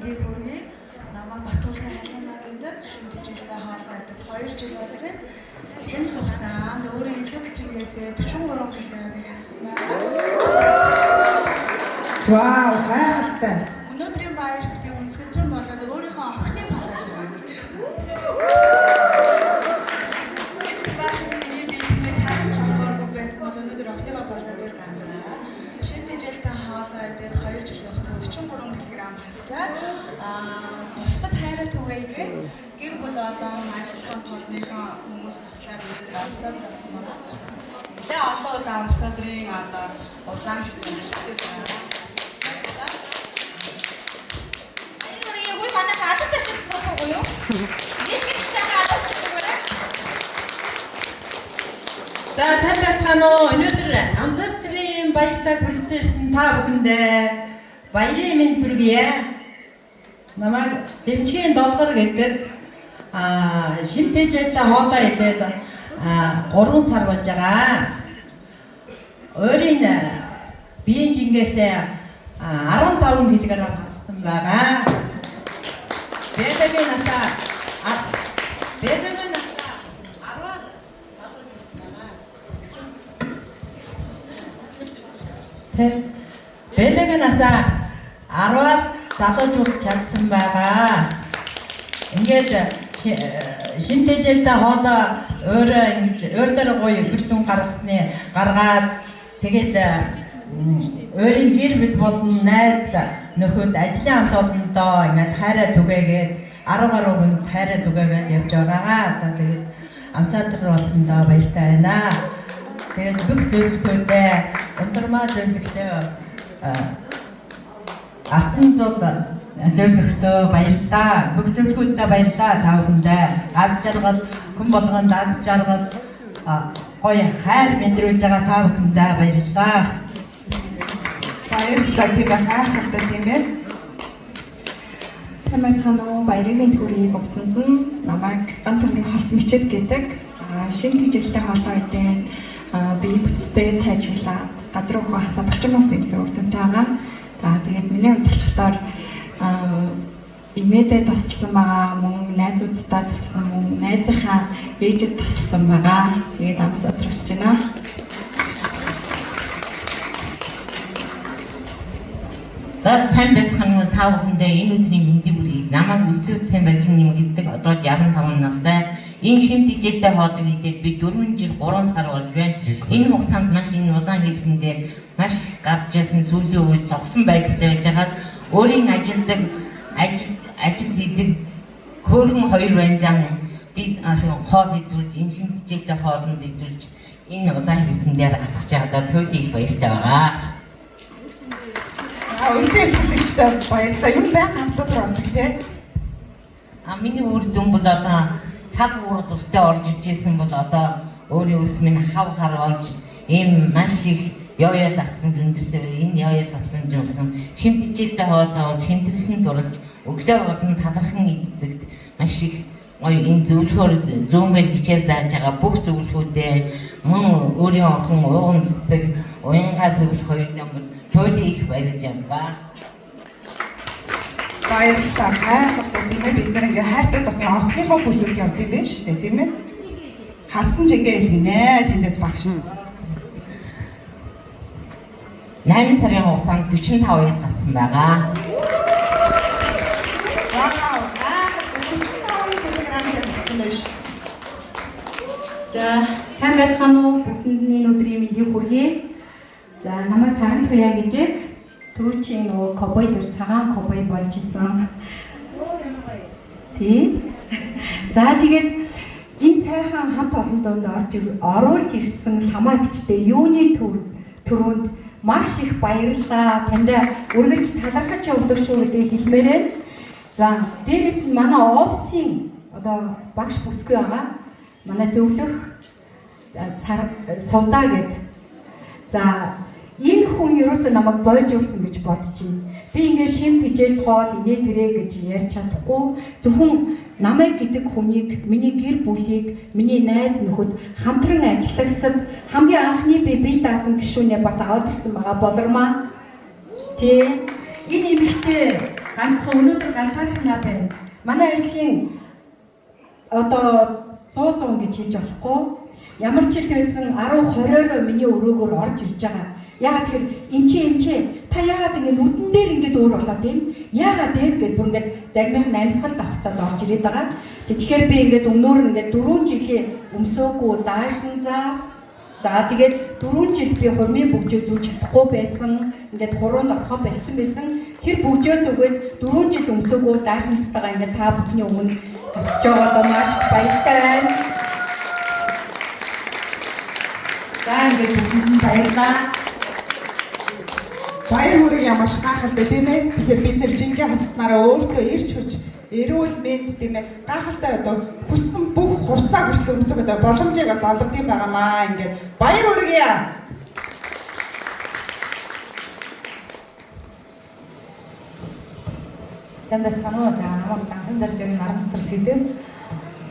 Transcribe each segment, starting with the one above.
мэндийг хүргэе. Намайг Батуулгын хайлгана гэдэг шинэ жилдээ хаалгадаг 2 жил болж байна. Энэ хугацаанд өөрөө илүү чиглэлээсээ 43 жил байгааг хэлсэн байна. Вау, гайхалтай. Өнөөдрийн баярт би үнсгэлжин болоод өөрийнхөө охины багаж гаргаж ирсэн. Өнөөдөр охиныгоо болгож ирсэн. Шинэ жилдээ хаалгадаг 2 жилийн хугацаанд 43 кг хасчаад бусдад хайраа түгээгээд гэр бүл болон ажилтны толныхоо хүмүүс туслаад амсаад болсон байна. Тэгээ олон удаа амсадрын улаан хэсэг хийчихсэн байна. Манай хаалттай шиг суухгүй юу? Нэг ихтэй хаалт шигээрээ. За сайн байцгаана уу? Өнөөдөр амсатрын баяртайг хүргэсэн та бүхэндээ баярын мэнд хүргье. Намайг Дэмчгийн долгор гэдэг шимтэжтэй хоолоо идээд 3 сар болж байгаа. Өөрийн биеийн жингээсээ 15 кг хассан байгаа. Бэдэгийн насаа Бэдэгийн насаа 10-аар залуужуулж чадсан байгаа. Ингээд шимтэжтэй хоолоо өөрөө ингэж өөр дээр гоё бүртэн гаргаад тэгээд өөрийн гэр бүл болон найз нөхөд ажлын хамт олондоо ингээд хайраа түгээгээд 10 гаруй хүнд хайраа түгээгээд явж байгаа. Одоо тэгээд амсаатар болсондоо баяртай байна. Тэгээд бүх зөвлөгөөдөө ундрмаа зөвлөгөө алтан зул зөвлөгтөө баярлалаа. Бүх зөвлөгөөдөө баярлалаа та бүхэндээ. Аз жаргал хүн болгонд аз жаргал гоё хайр мэдрүүлж байгаа та бүхэндээ баярлалаа. Баярлалаа тийм хаалтай тийм ээ. Тамайцхан баярын төрийг өгсөн намайг Гантмын хос мичэд гэдэг шинэ жилдээ хоолой идээд бие бүтцтэй сайжруулаад гадруу хасаа борчмоос нэмсэн үр дүнтэй байгаа. За тэгээд миний хувьд болохоор имэдэ тусалсан байгаа, мөн найзуудтай тусалсан, мөн найзынхаа ээжэд тусалсан байгаа. Тэгээд амсаад болж байна. За сайн байцгаана уу та бүхэндээ энэ өдрийн мэндийг хүргэе. Намайг үлцүүцсэн барьж нэмэгддэг одоо 65 настай энэ шимт ижэлтэй хоолой идээд би 4 жил 3 сар болж байна. Энэ хугацаанд маш энэ улаан хивсэндээ маш гарч ясан сүүлийн үед зогсон байдалтай байж хагаад өөрийн ажилдаг ажил хийдэг хөөрхөн хоёр байна. Би хоол идүүлж энэ шимт ижэлтэй хоолнд идүүлж энэ улаан хивсэндээ гарах чагаа туйлыг баяртай байгаа. Үлдээ хэсэгчтэй баярлалаа. Юу байх амсаатар болдог те? Миний үр дүн бол одоо цаг уурд устай орж ижсэн бол одоо өөрийн ус минь хав хар болж ийм маш их ёо татсан дүндэртэй энэ ёо татсан юмсан шимтгэлтэй хоолой шимтрэхэн дурж өглөө болон талархан иддэг маш их гоё энэ зөвлөхөр зүүмээр хичээл зааж байгаа бүх зөвлөхүүдээ мөн өөрийн охин ууган цэцэг уянгаа зөвлөх хоёр номер туйлын их баярлж байгаа. Баярлалаа. Хайртай тийм ээ бид нэг хайртай тохны охиныхоо бүлэг явд юм байна шүү дээ тийм ээ. Хасан жигээ хэлнэ тэндээс багш. 8 сарын хугацаанд 45 ил татсан байгаа. Вау, 45 кг татсан байна. За сайн байцгаана уу? Бүгдний өдрийн мэндийг хүргэе. За намайг Саран Туяа гэдэг түрүүчийн нөгөө ковбой дээр цагаан ковбой болж исэн. Тийм. За тэгээд энэ сайхан хамт олондонд оруулж ирсэн хамаагчтай юуны төрөнд маш их баярлалаа. Танд өргөж талархаж явдаг шүү гэдэг хэлмээр байна. За дээрээс нь манай офисын одоо багш бүсгүй байгаа. Манай зөвлөх Сувдаа гэдэг. За энэ хүн ерөөсөө намайг бойлжуулсан гэж бодож байна. Би ингээд шим хижээл хоол инээ тэрэ гэж ярьж чадахгүй. Зөвхөн намайг гэдэг хүнийг, миний гэр бүлийг, миний найз нөхөд хамтран ажиллагсад хамгийн анхны бие даасан гишүүнээ бас аваад ирсэн байгаа болормаа. Тэ энэ эмэгтэй ганцхан өнөөдөр ганцаархнаа байна. Манай ажлын одоо 100 гэж хийж болохгүй. Ямар ч их байсан 10-20-ороо миний өрөөгөөр орж ирж байгаа. Яагаад тэгэхээр эмчээ та яагаад ингэ нүдэн дээр ингэ өөр болоод байна? Яагаад дээр гэдээ бүр ингэ зармийнх нь амьсгал давхцаад орж ирээд байгаа. Тэгэхээр би ингэ өмнөөр ингэ 4 жилийн өмсөөгүй даашин за тэгээд 4 жил би хормын бөгжөө зүүж чадахгүй байсан. Ингээд хуруунд орхоо болцсон байсан. Тэр бөгжөө зүгээд 4 жил өмсөөгүй даашинцтайгаа ингэ та бүхний өмнө очиж байгаадаа маш баяртай байна. За ингээд бүгд баярлаа. Баяр хүрээ маш гайхалтай тийм ээ. Тэгэхээр бид нэр жинхэнэ хасмаараа өөртөө ирч хүч эрүүл мэнд тийм ээ гайхалтай одоо хүссэн бүх хурцаа хүртэл өмсөх одоо боломжийг бас олгох юм байгаамаа. Ингээд баяр хүрээ. Стандартсан уу за намайг дансан дарж ирэх наран цэцэрлэг гэдэг.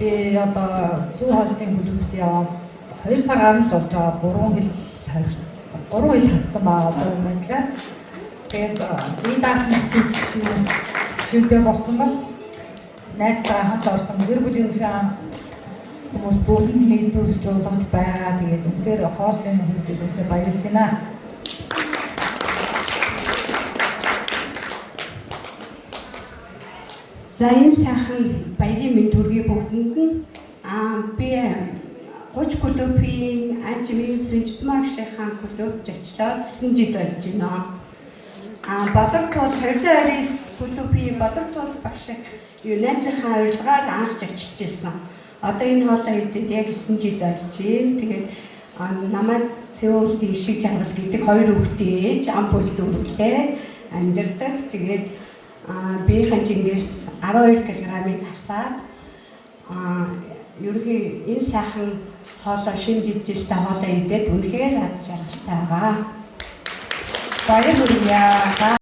Би одоо зүү хоолтын бүлэгт яваад 2 сар гарсан л болж байгаа 3 жил хассан байгаа одоо юм байна. Тэгээд би даасан шилдэ болсон бас найзтайгаа хамт орсон гэр бүлийн хүмүүс бүгд нийтүүлж уулзах байгаа. Тэгээд үнээр хоолны хүмүүст баярлж байна. За энэ сайхан баярын мэнд төргий бүгдэнд нь би 30 клубын Ажмын Сүнжтмаг шахаан клубт очлоо 9 жил болж байна. Боловтол 29 клубын боловтол багш юунацхан урилгаар анх ажиллаж байсан. Одоо энэ хоолой үедэд яг 9 жил болж байна. Тэгээд намайг цэвүүл ишиг жаргал гэдэг 2 хүүхдээ ээж ам бүлд өглөө амьдардаг. Тэгээд би ханжингээс 12 кг-ыг хасаад ерөнхий энэ сайхан хоолой шинэ жилдээ хоолой идээд үнэхээр ад жаргалтай байгаа. Баяр хүргье.